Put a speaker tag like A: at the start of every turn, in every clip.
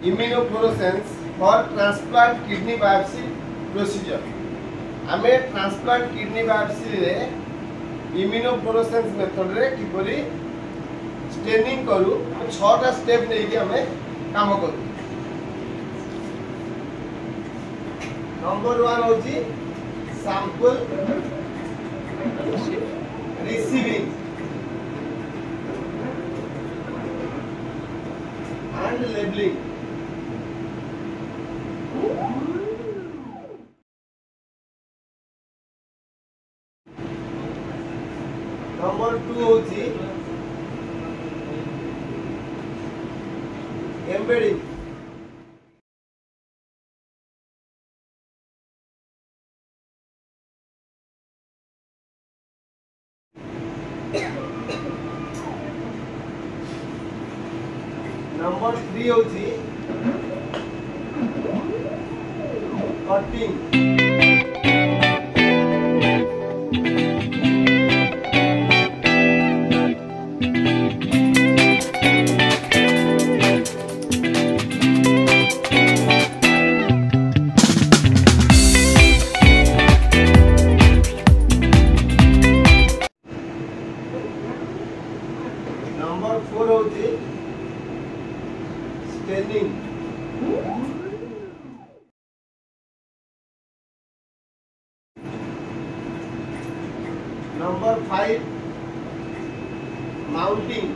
A: immunofluorescence for transplant kidney biopsy procedure. आमे transplant kidney biopsy रे immunofluorescence method रे किपरि staining करू 6टा स्टेप नै कि हमें काम करू। नंबर 1 होची sample receiving and labeling. Number 2 होची embedding. Number 3 होची cutting. Number 4 होची staining. Number 5 mounting.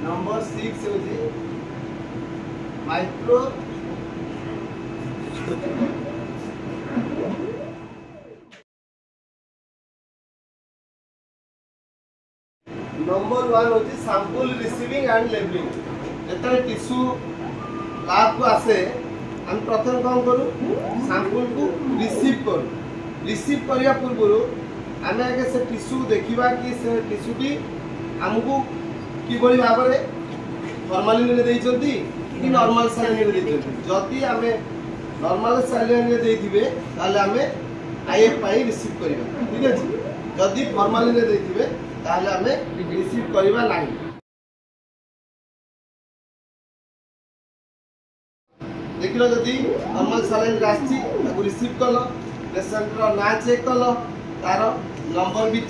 A: Number 6 होची micro Number 1 होची sample receiving and labeling. जेतरे टिश्यू लैब को आसे हम प्रथम काम करू सैंपल को रिसीव करू। रिसीव करिया पूर्व आमे आगे से टिश्यू देखिबा कि से टिश्यू टी हमको कि बड़ी भाव में फॉर्मालिन रे देइचंती कि नॉर्मल सैलाइन रे देइचंती। जदी आमे नॉर्मल सैलाइन रे देइथिबे ताले आमे आईएफ पाई रिसीव करिबा। ठीक अछि। जदी फॉर्मालिन रे देइथिबे ताले आमे रिसीव करिबा नाही। देखिलो जदी नॉर्मल सैलाइन रास्ती ताको रिसीव करलो पेशेंट रो ना चेक करलो तार नंबर भी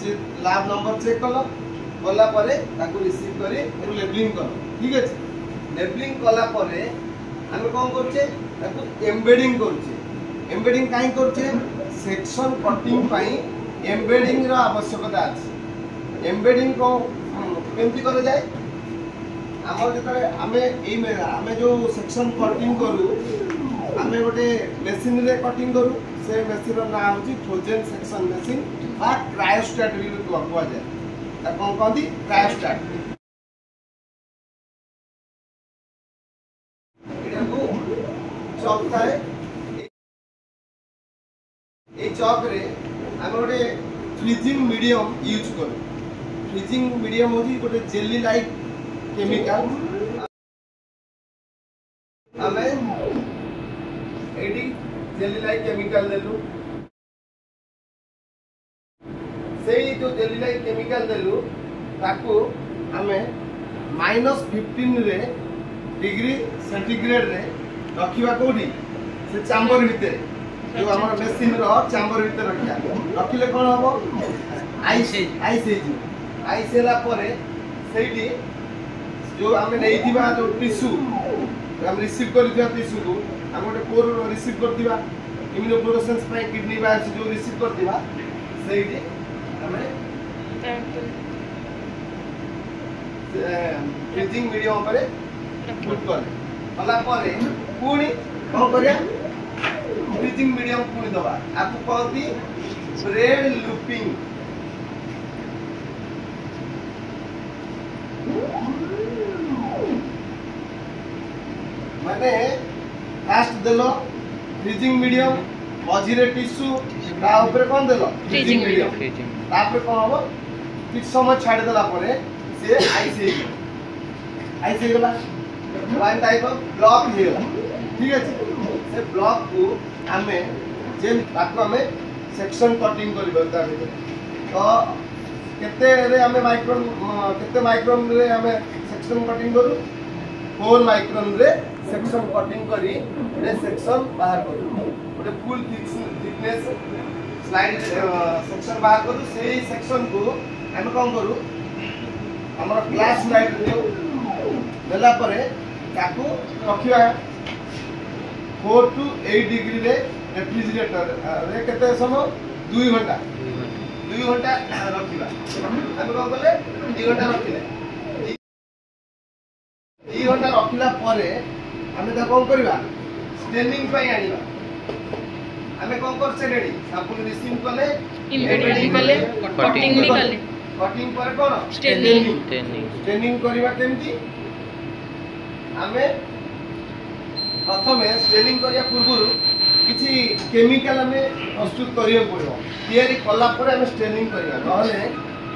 A: लैब नंबर चेक करलो बोला परे ताको रिसीव करे लेबलिंग कर। ठीक अछि। लेबलिंग कला परे हम कोन करछे ताको एम्बेडिंग करछे। एम्बेडिंग काई करछे सेक्शन कटिंग पाई एम्बेडिंग रो आवश्यकता अछि। एम्बेडिंग को केमति करे जाय हमर जतरे हमें जो सेक्शन कटिंग करू हमें गोटे मशीन रे कटिंग करू। से मशीन रो नाम होची फ्रोजन सेक्शन मशीन बा क्रायोस्टैट भी कहवा जाय। कौन कहती क्रायोस्टैट। चौक थाए ए चौक रे हम गोटे फ्रीजिंग मीडियम यूज करू। फ्रीजिंग मीडियम होची गोटे जेली लाइक केमिकल हमें एडी जेली लाइक केमिकल देलु। से जो जेली लाइक केमिकल देलु ताकू हमें -15 रे डिग्री सेंटीग्रेड रे रखिबा कोडी से चैम्बर भीतर जो हमर मशीन रो चैम्बर भीतर रखिया रखिले कोन हबो आइस हेला परे सेठी जो हमें नहीं दिबा जो टिश्यू हम रिसीव कर दिया टिश्यू को हम गोटे कोर रिसीव कर दिबा इम्यूनोफ्लोरेसेंस पे किडनी बायोप्सी जो रिसीव कर दिबा सेठी हमें फ्रीजिंग मीडियम पर पुट कर होला परे पुणी कोन करिया फ्रीजिंग मीडियम पुणी दबा आपको कहती ब्रेड लूपिंग माने फास्ट देलो फ्रीजिंग मीडियम मझिरे टिश्यू ता ऊपर कोन देलो फ्रीजिंग मीडियम तापर कोन हो कुछ समय छाड़ देला परे से आइस हे गला वन टाइप ऑफ ब्लॉक हे गला ठीक है से ब्लॉक को हमें जेन ताको हमें सेक्शन कटिंग करबो ता भीतर तो केते रे हमें माइक्रोन केते माइक्रोन रे हमें सेक्शन कटिंग करू 4 माइक्रोन रे सेक्शन कटिंग करी रे सेक्शन बाहर करू ओटे फुल थिकनेस स्लाइड सेक्शन बाहर करू सेही सेक्शन को हम कोन करू हमर ग्लास स्लाइड देउ देला परे ताको रखिया 4 to 8 डिग्री रे रेफ्रिजरेटर रे केते समय 2 घंटा रखिबा हम कोन करले 2 घंटा रखिले 2 घंटा रखिला परे हमें ता कोन करबा स्टेनिंग पई आनिबा हमें कोन करछे रेडी साबुन रिसीव कले इम्बेडिंग कले कटिंग भी कले कटिंग पर कोन स्टेनिंग करबा केमती हमें प्रथमे स्टेनिंग करिया पूर्व किसी केमिकल हमें प्रस्तुत करिया पड़ो तैयारी कला पर हमें स्टेनिंग करिया नहले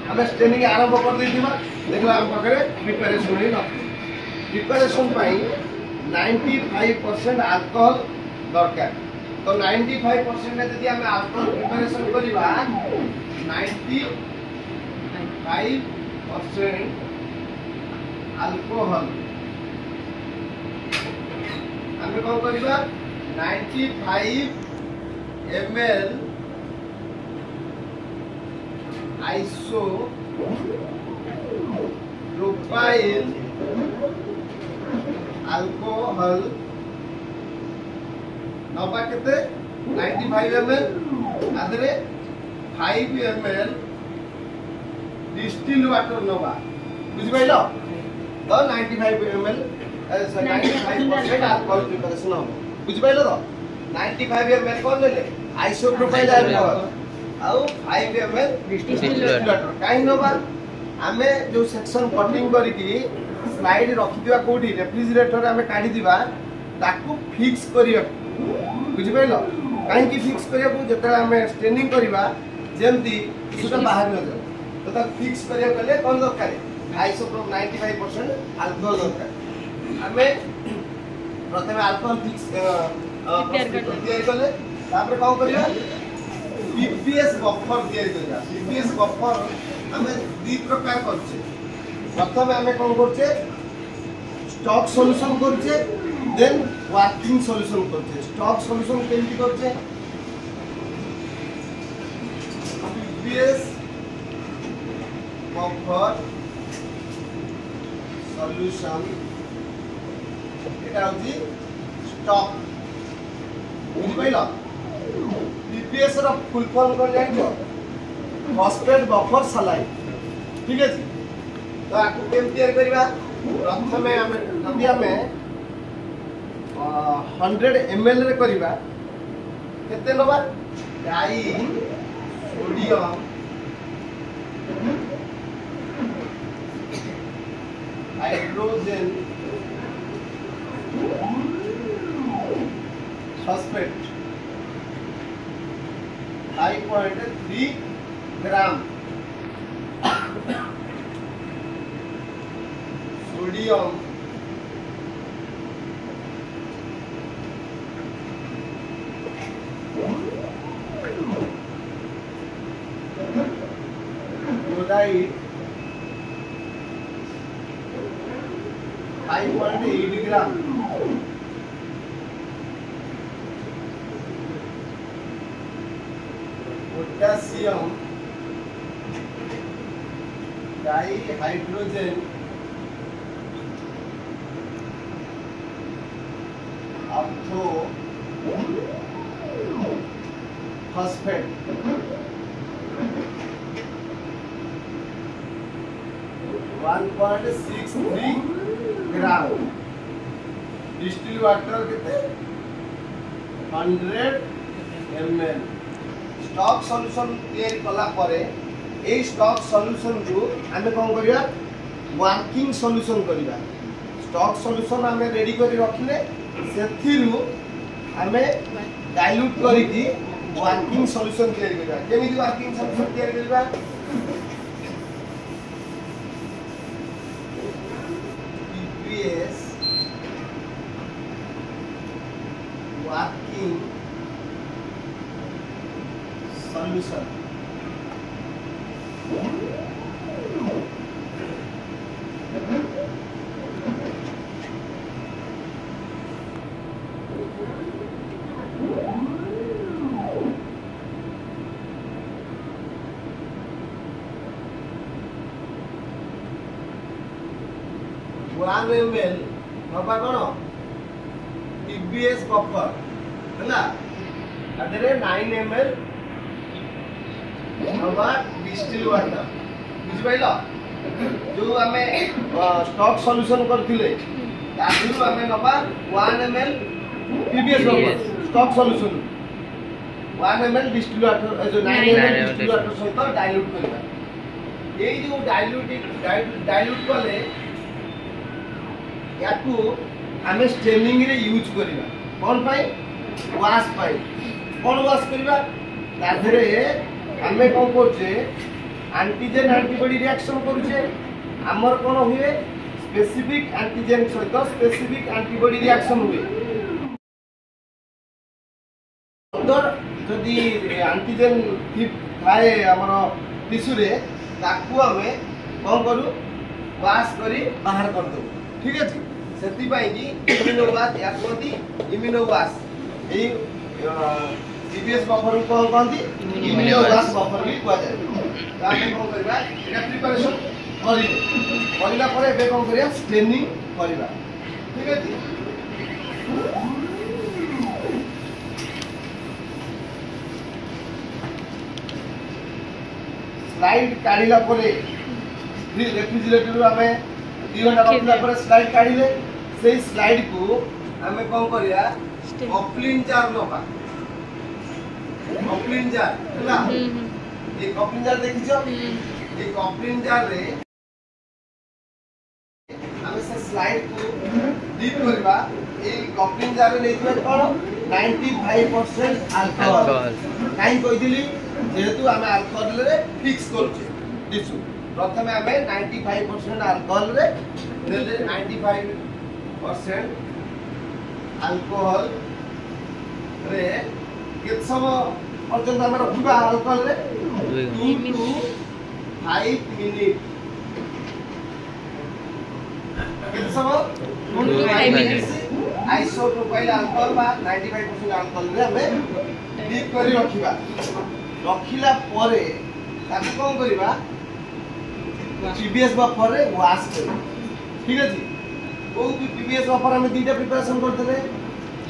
A: हमें स्टेनिंग आरंभ कर देथिबा देखला हम पाखरे प्रिपरेशन ही न प्रिपरेशन पाई 95% अल्कोहल दरकार तो 95% में यदि हमें अल्कोहल प्रिपरेशन करिबा 95% अल्कोहल हमें कौन करिबा 95 ml आइसो प्रोपाइल अल्कोहल नबा केते 95 ml आदरे 5 ml डिस्टिल वाटर नबा बुझि पाइलो तो 95 ml 95% अल्कोहल प्रिपरेशन हो बुझि पाइलो तो 95 ml कोन लेले आइसोप्रोपाइल अल्कोहल आउ 5 ml डिस्टिल वाटर काई नबा हमें जो सेक्शन कटिंग करी की स्लाइड रखि दिबा कोठी रेफ्रिजरेटर हमें काढी दिबा ताकू फिक्स करिया बुझि पाइलो काई की फिक्स करिया को जतरा हमें स्टेनिंग करबा जेमती सुटा बाहर न जाय तो ता फिक्स करिया कले कोन दरकार आइसोप्रो 95% अल्कोहल दरकार हमें प्रथमे अल्कोहल फिक्स तैयारी कले तापर कौ करिया पीपीएस बफर तैयारी करिया पीपीएस बफर हमें दि प्रकार करछे प्रथमे हमें कोन करछे स्टॉक सॉल्यूशन करछे देन वर्किंग सॉल्यूशन करछे स्टॉक सॉल्यूशन केमति करछे पीपीएस बफर सॉल्यूशन এটা হচ্ছে স্টক বুঝি পাইলা পিপিএস এর ফুল ফর্ম কোন জানিছো ফসফেট বফর সালাইন ঠিক আছে তো আকু কেম তৈরি করিবা প্রথমে আমি যদি আমি 100 ml রে করিবা কেতে নবা disodium hydrogen phosphate 5.3 gram sodium chloride 5.8 gram potassium dihydrogen ortho phosphate 1.63 gram distil water केते 100 ml स्टॉक सॉल्यूशन तैयारी कला परे ए स्टॉक सॉल्यूशन को आमे कोन करिया वर्किंग सॉल्यूशन करिया स्टॉक सॉल्यूशन आमे रेडी करी रखिले सेथिरु आमे डाइल्यूट करी की वर्किंग सॉल्यूशन तैयारी करिया केमिति वर्किंग सॉल्यूशन तैयारी करिया PPS working solution one ml नबा कोन टीबीएस बफर हैला अदरे 9 ml नबा डिस्टिल वाटर बुझि पाइलो जो हमें स्टॉक सॉल्यूशन करथिले तादिरु हमें नबा 1 ml TBS buffer stock solution 1 ml distil water जो 9 ml डिस्टिल वाटर सहित डाइल्यूट करबा एई जो डाइल्यूट कले याकू हमें स्टेनिंग रे यूज करिबा कोन पाई वाश पाई कोन वाश करिबा ताधरे हमें कोन करछे एंटीजन एंटीबॉडी रिएक्शन करूछे हमर कोन हुए स्पेसिफिक एंटीजन सहित स्पेसिफिक एंटीबॉडी रिएक्शन हुए अंदर जदी एंटीजन थाए हमर टिश्यू रे ताकू हमें कोन करू वाश करी बाहर कर दो ठीक है सेति पाई की इम्यूनोवास या कोती इम्यूनोवास ए सीबीएस बफर को कहंती इम्यूनोवास बफर भी कहै जाय तामे कोन करबा एटा प्रिपरेशन करिला परे बे कोन करिया स्टेनिंग करिबा ठीक है स्लाइड काढिला परे रेफ्रिजरेटर हमें 2 घंटा रखला पर स्लाइड काढिले से स्लाइड को हमें कोन करिया कपलिंग जार नबा कपलिंग जार हैला ये कपलिंग जार देखिछो ये कपलिंग जार रे हमें से स्लाइड को डीप करबा ए कपलिंग जार रे लेथिबा कोन 95% अल्कोहल काई कोइ दिली जेहेतु हमें अल्कोहल रे फिक्स करछे दिसु प्रथमे हमें 95% अल्कोहल रे 95% अल्कोहल रे केत समय पर्यंत हम रखिबा अल्कोहल रे 2 to 5 मिनिट केत समय 2 to 5 मिनिट आइसोप्रोपाइल अल्कोहल बा 95% अल्कोहल रे हमें डीप करी रखिबा रखिला परे ताकू कोन करिबा टीबीएस बफर रे वाश कर ठीक अछि ओ टीबीएस बफर हम दीटा प्रिपरेशन करथले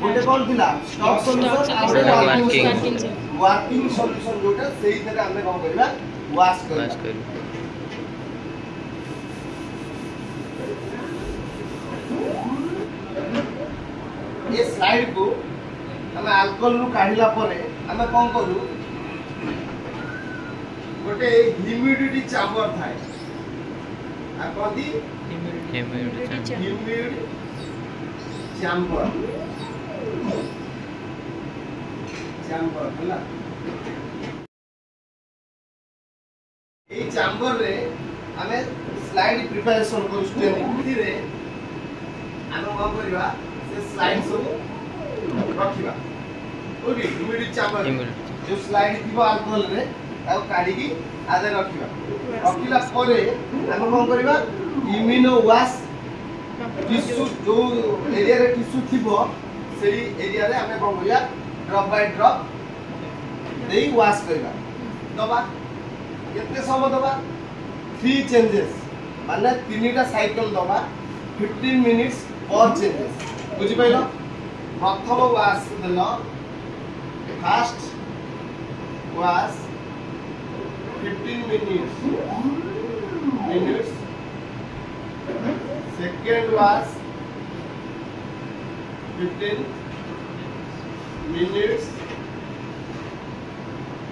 A: गोटे कोन थिला स्टॉक सॉल्यूशन आ वर्किंग सॉल्यूशन जोटा सेही तरह हमें कोन करबा वाश कर ये स्लाइड को हम अल्कोहल नु काढिला परे हम कोन करू गोटे ह्यूमिडिटी चैम्बर थाए आकोदी ह्यूमिड चैम्बर हला ए चैम्बर रे हमें स्लाइड प्रिपरेशन को स्टेनिंग रे हम कोन करबा से स्लाइड सब रखिबा ओके ह्यूमिड चैम्बर जो स्लाइड थिबो अल्कोहल रे ताऊ काढी की आदे रखिबा रखिला परे हम कोन करबा इम्यूनो वाश टिश्यू जो एरिया रे टिश्यू थिबो सेही एरिया रे हमें कोन करिया ड्रॉप बाय ड्रॉप देई वाश करबा दबा केते समय दबा 3 चेंजेस माने तीनटा साइकिल दबा 15 मिनिट्स पर चेंजेस बुझि पाइलो प्रथम वाश देलो first wash 15 minutes second was 15 minutes.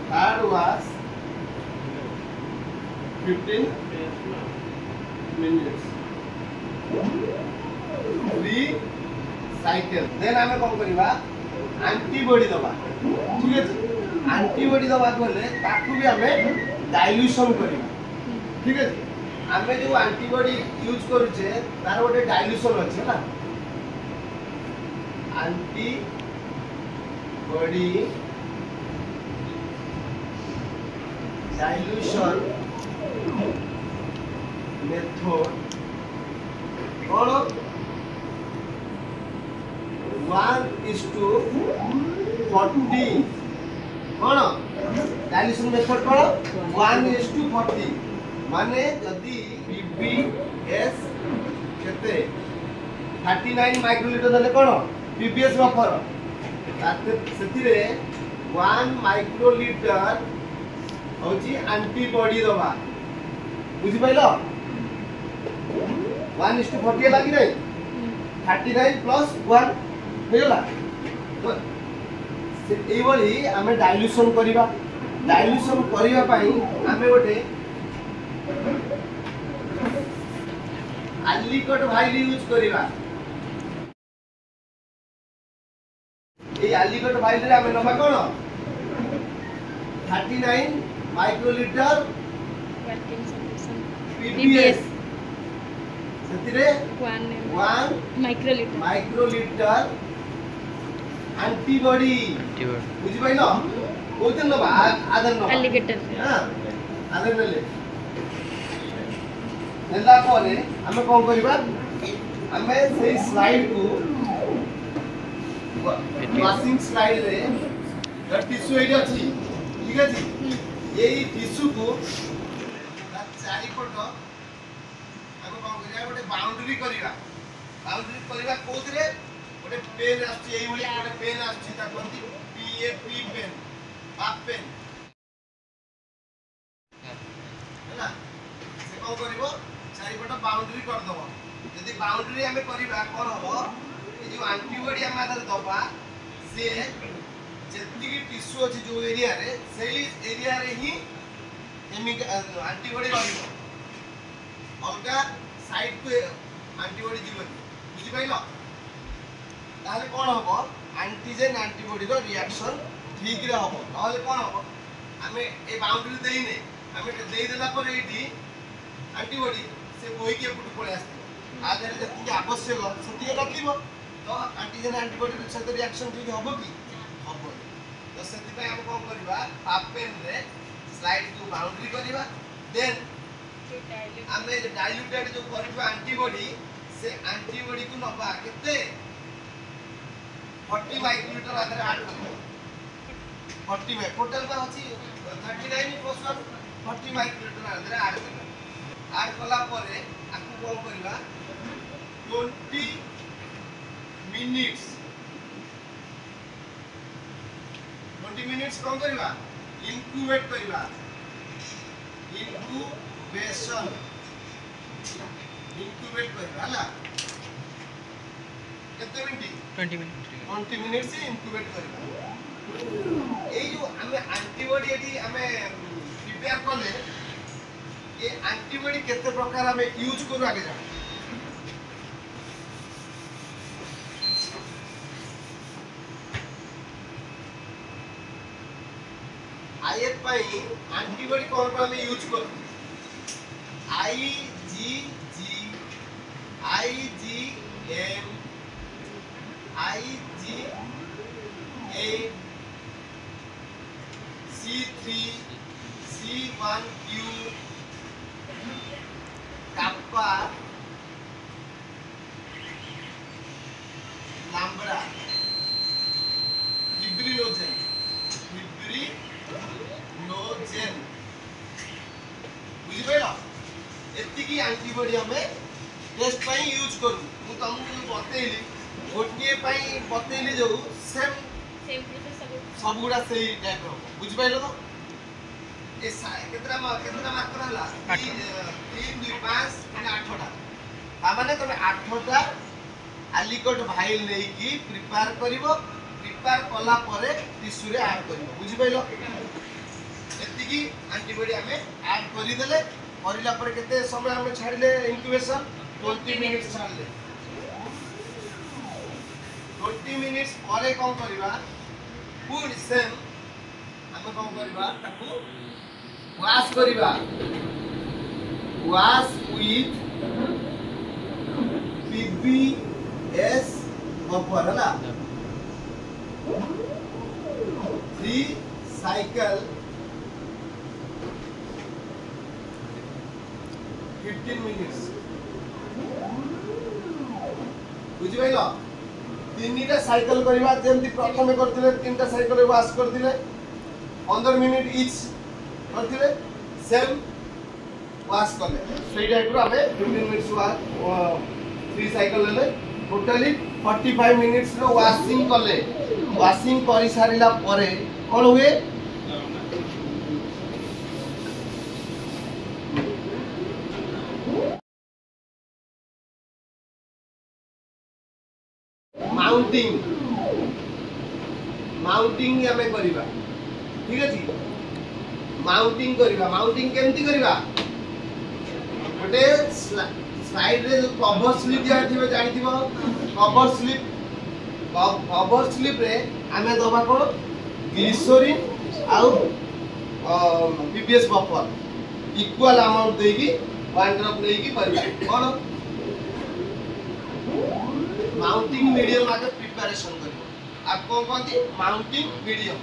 A: Third was 15 minutes. 3 cycle. Then आमे कौन करिबा एंटीबॉडी दबा ठीक है एंटीबॉडी दबा बोले ताकू भी आमे डाइल्यूशन करिबा ठीक है आमे जो एंटीबॉडी यूज करूचे तार गोटे डाइल्यूशन अछि ना एंटीबॉडी डाइल्यूशन मेथड कौन 1:40 कौन डाइल्यूशन मेथड कौन 1:40 माने जदी पीबीएस केते 39 माइक्रोलीटर देले कौन पीबीएस बफर सेतिरे 1 माइक्रोलीटर होची एंटीबॉडी दबा बुझि पाइलो 1:40 लागि नै 39 प्लस 1 हेला तो एई बली हमें डाइल्यूशन करिबा पई हमें गोटे आलिकट भाइल यूज करिबा ए आलिकट भाइल रे हमें नबा कोन 39 माइक्रोलीटर
B: वर्किंग सॉल्यूशन
A: पीबीएस सेतिरे 1 माइक्रोलीटर एंटीबॉडी बुझि पाइलो कोते नबा आदर नबा
B: एलिगेटर
A: हां आदर नेले नेला परे हमें कोन करिबा हमें सेही स्लाइड को वाशिंग स्लाइड रे टिश्यू एडी अछि ठीक अछि एई टिश्यू को चारि पट हमें कोन करिया गोटे बाउंड्री करिया कोथरे गोटे पेन आछि एई भली गोटे पेन आछि ता कोंती पीएपी पेन पाप पेन हैला से कोन करिवो चारि पट बाउंड्री कर दबो यदि बाउंड्री हमें करिबा कोन हबो ए जो एंटीबॉडी हम आदर दबा से जेति की टिश्यू अछि जो एरिया रे सेही एरिया रे ही एंटीबॉडी रहिबो अलगा साइड को एंटीबॉडी जीवन बुझि पाइलो ताले कोन हबो एंटीजन एंटीबॉडी रो रिएक्शन ठीक रे हबो ताले कोन हबो हमें ए बाउंड्री देई नै हमें देई देला पर एटी एंटीबॉडी से कोई के पुट पळे आस्ते आधर जति के आवश्यक सती रखिबो तो एंटीजन एंटीबॉडी रो सहित रिएक्शन ठीक हबो की हबो तो सती पे हम कोन करबा पाप पेन रे स्लाइड को बाउंड्री करबा देन हमें डाइल्यूटेड जो करबा एंटीबॉडी से एंटीबॉडी को नबा केते 40 माइक्रोलीटर आधर ऐड करबो 40 में टोटल बा अछि 39% 40 माइक्रोलीटर आधर ऐड करबो ऐड कला परे आकु कोन करबा 20 मिनिट्स कोन करबा इंक्यूबेट करबा इंक्यूबेशन इंक्यूबेट करबा हला केते मिनिट 20 मिनिट से इंक्यूबेट करबा ए जो हमें एंटीबॉडी एटी हमें प्रिपेयर करले ये एंटीबॉडी केते प्रकार हमें यूज करू आगे जा आईएफ पाई एंटीबॉडी कोन पर हमें यूज करू IgM IgA C3 C1Q kappa lambda fibrinogen बुझि पाइलो एति की एंटीबॉडी हमें टेस्ट पाई यूज करू मु तुमको बतेली गोटिए पाई बतेली जो सेम प्रोसेस सब गुडा सही टाइप रो बुझि पाइलो तो ए केतना मात्रा हला 3 2 5 8टा ता माने तमे 8टा आलिकोट भाइल नहीं की प्रिपेयर करिवो प्रिपेयर कला परे टिश्यू रे ऐड करिवो बुझि पाइलो एतिकी एंटीबॉडी हमें ऐड करि देले करिला परे केते समय हमें छाडिले इंक्यूबेशन 20 मिनिट्स छाडिले 20 मिनिट्स परे कोन करिवा फूड सेम हमें कोन करिवा ताकू वॉश करिवा वॉश विथ PBS बफर हला 3 साइकिल 15 मिनिट्स बुझि पाइलो तीनटा साइकिल करबा जेमति प्रथमे करथिले तीनटा साइकिल वॉश करथिले 15 मिनिट इच करथिले सेम वॉश करले सेही टाइप रो हमें 15 मिनिट्स वॉश 3 साइकिल लेले टोटली 45 मिनिट्स रो वॉशिंग करले वॉशिंग करि सारिला परे कोन हुए माउंटिंग माउंटिंग हमें करिबा ठीक अछि माउंटिंग करिबा माउंटिंग केमति करिबा गोटे साइड रे जो कवर स्लिप दिया थिबे जानि थिबो कवर स्लिप रे हमें दबा को ग्लिसरीन आउ पीपीएस बफर इक्वल अमाउंट देगी 1 ड्रॉप लेगी करिबा कोन माउंटिंग मीडियम आगे प्रिपरेशन करिबो आप कोन कहती माउंटिंग मीडियम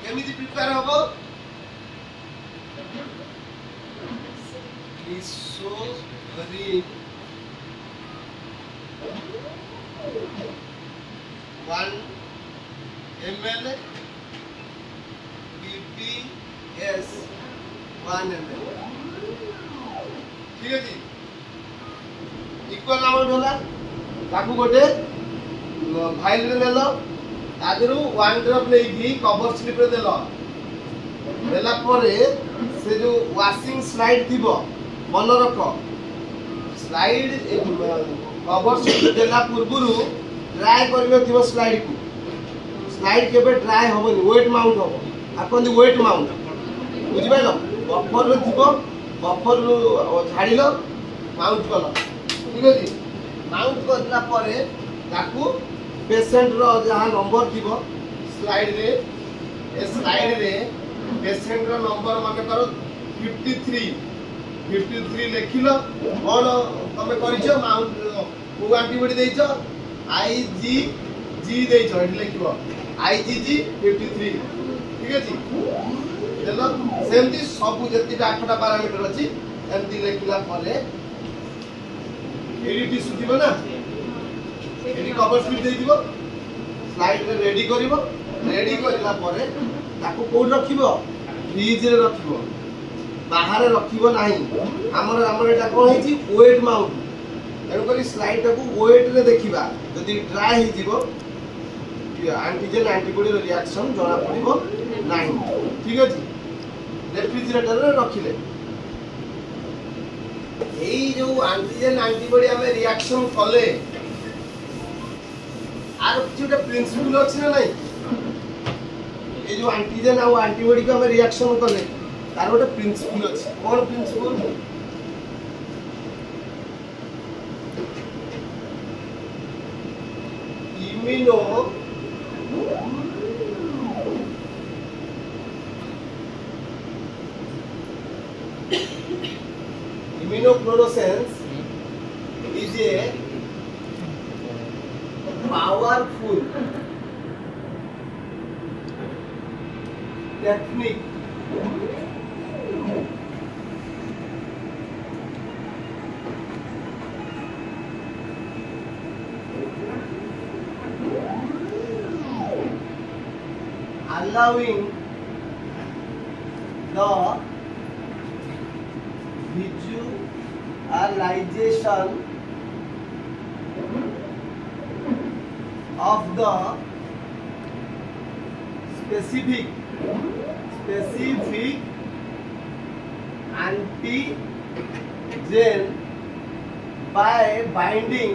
A: केमिति प्रिपेयर होबो ग्लिसरीन 1 ml PPS 1 ml ठीक अछि इक्वल अमाउंट होला ताकू गोटे फाइल रे लेलो आदरू 1 ड्रॉप लेकी कवर स्लिप रे देलो देला परे से जो वॉशिंग स्लाइड थिबो मन रखो स्लाइड कवर स्लिप देला पूर्वरु ड्राई करबे थिबो स्लाइड केबे ड्राई होबनी वेट माउंट होबो आपन वेट माउंट बुझि पाइलो बफर रे थिबो बफर झाड़िलो माउंट कलो ठीक अछि माउंट करला परे ताकू पेशेंट रो जहां नंबर थिबो स्लाइड रे पेशेंट रो नंबर माने करो 53 लिखिलो कोन तमे करिछो माउंट को एंटीबॉडी देइछो IgG देइछो एठी लिखिबो IgG 53 ठीक अछि देलो सेमति सब जतिटा 8टा पैरामीटर अछि एमति लिखिला परे एडी टिश्यू दिबो ना एडी कवर स्लिप देइ दिबो स्लाइड रे रेडी करिला परे ताको कोड रखिबो फ्रिज रे रखिबो बाहर रखिबो नाही हमर एटा कोन हेची वेट माउंट एनो करी स्लाइड को वेट रे देखिबा जदी ड्राई हि जिवो एंटीजन एंटीबॉडी रो रिएक्शन जणा पड़िबो नाही ठीक अछि रेफ्रिजरेटर रे रखिले एई जो एंटीजन एंटीबॉडी हमें रिएक्शन कले आर किछुटा प्रिंसिपल अछि ना नाही ए जो एंटीजन और एंटीबॉडी को हम रिएक्शन करले तार गोटे प्रिंसिपल अछि कोन principal immunofluorescence is a powerful technique allowing the visualization of the specific antigen gene by binding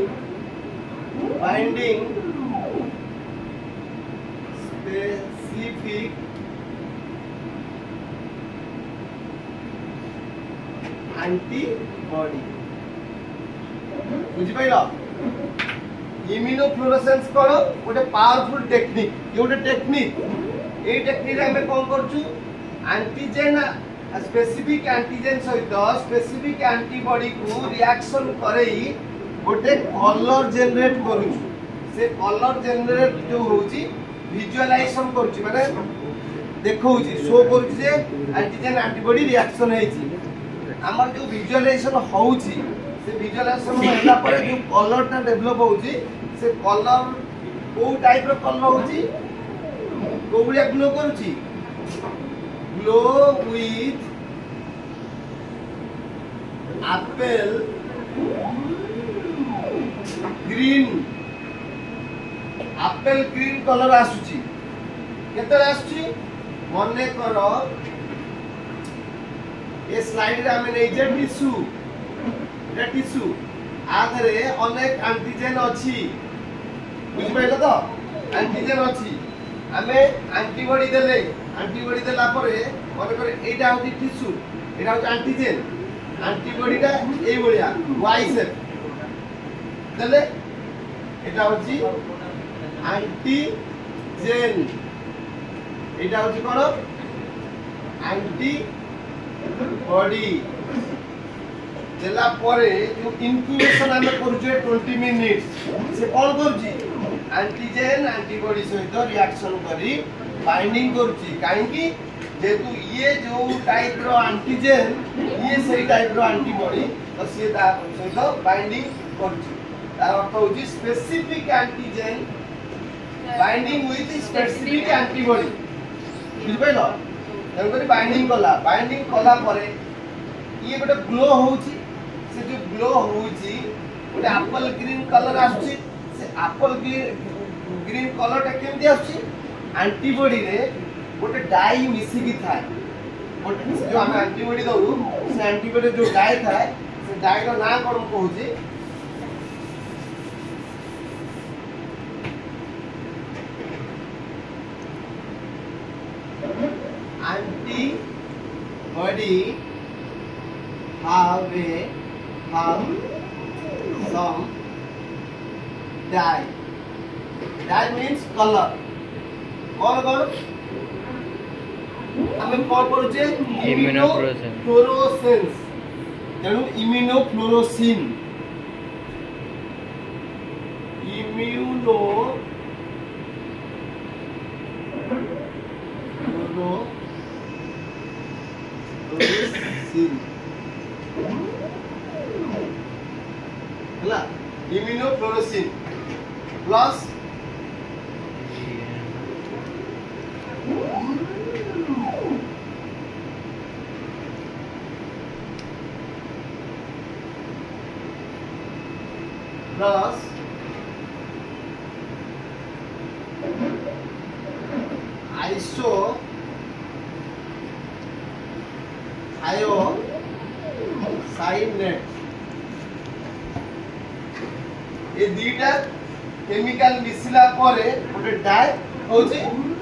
A: specific antibody बुझी पाइल इम्यूनोफ्लोरेसेंस कौन गोटे पावरफुल टेक्निक ये गोटे टेक्निक ये टेक्निक हमें कौन करछु एंटीजन स्पेसिफिक एंटीजन सहित स्पेसिफिक एंटीबॉडी को रिएक्शन करई गोटे कलर जनरेट करूछु से कलर जनरेट जो होची विजुअलाइजेशन करूची माने देखौची शो करूची जे एंटीजन एंटीबॉडी रिएक्शन हेची हमर जो विजुअलाइजेशन होउची से विजुअलाइजेशन होला पर जो कलर ता डेवलप होउची से कलर को टाइप रो कलर होउची को गुलिया ग्लो करूची glow with Apple green colour आसुची केते आसुची मने करो ये स्लाइड रे हमें नै जे टिश्यू आधरे अनेक एंटीजन अछि बुझ पाइलो तो एंटीजन अछि हमें एंटीबॉडी देला परे मने करे एटा होची टिश्यू एटा होची एंटीबॉडी टा एई बलिया वाई शेप देले एटा होची एंटीजन एटा होची कोन एंटीबॉडी देला परे जो इंक्यूबेशन हमें करजे 20 मिनिट्स से कोन करजी एंटीजन एंटीबॉडी सहित रिएक्शन करी बाइंडिंग करजी काहे कि जेतु ये जो टाइप रो एंटीजन ये सही टाइप रो एंटीबॉडी तो से ता सहित बाइंडिंग करजी तार अर्थ होजी specific antigen binding with specific antibody बुझ पाइलो तंकरी बाइंडिंग कला परे ये गोटे ग्लो होउची से जो ग्लो होउची गोटे एप्पल ग्रीन कलर आछी से एप्पल ग्रीन कलर टा केमती आछी एंटीबॉडी रे गोटे डाई मिसी की थाए गोटे जो हम एंटीबॉडी दउ से एंटीबॉडी जो डाई थाए से डाई रो नाम कोन कहूची antibody have some dye. Dye means color. कौन हमें कौन पढ़ुचे इम्यूनोफ्लोरोसेंस तेणु इम्यूनोफ्लोरोसिन इम्यूनोफ्लोरोसिन प्लस आयोसाइनेट ये दीटा केमिकल मिसिला परे गोटे डाई होची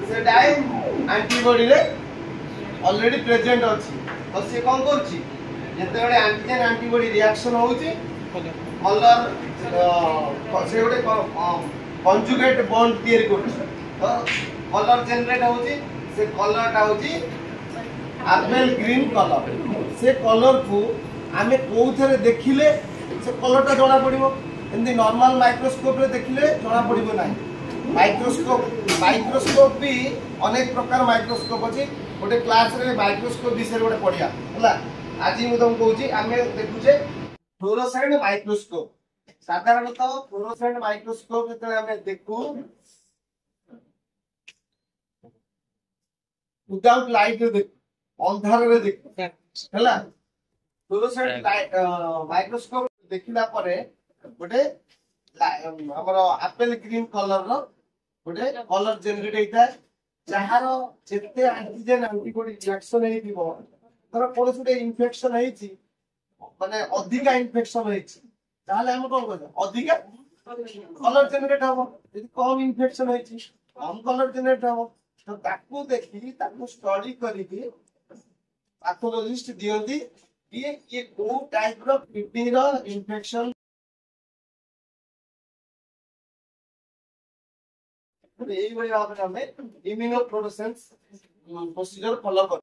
A: से डाई एंटीबॉडी रे ऑलरेडी प्रेजेंट अछि तो से कोन करछि जते बडे एंटीजन एंटीबॉडी रिएक्शन होची कलर से गोटे कंजुगेट बॉन्ड तयार करछि तो कलर जनरेट होची से कलर टा होची एप्पल ग्रीन कलर से कलर को आमे कोथरे देखिले से कलर टा जणा पड़िबो एंदी नॉर्मल माइक्रोस्कोप रे देखिले जणा पड़िबो नाही माइक्रोस्कोप भी अनेक प्रकार माइक्रोस्कोप अछि गोटे क्लास रे माइक्रोस्कोप विषय गोटे पढिया हला आज मु तुम कहूची आमे देखुचे फ्लोरोसेंट माइक्रोस्कोप साधारणतः फ्लोरोसेंट माइक्रोस्कोप जते आमे देखु विदाउट लाइट रे देख अंधार रे देख हला फ्लोरोसेंट माइक्रोस्कोप देखिला परे गोटे हमर एप्पल ग्रीन कलर रो गोटे कलर जनरेट हेता जहार जेते एंटीजन एंटीबॉडी रिएक्शन हेतिबो तर कोन सुटे इन्फेक्शन हेछि माने अधिका इन्फेक्शन होइछि ताहले हम कोन करब अधिका कलर जनरेट हबो यदि कम इन्फेक्शन होइछि कम कलर जनरेट हबो तो ताकू देखि ताकू स्टडी करिकि पैथोलॉजिस्ट दियंती ये को टाइप रो किडनी रो इन्फेक्शन तो यही भाई भाव में इम्यूनो फ्लोरेसेंस प्रोसीजर फॉलो कर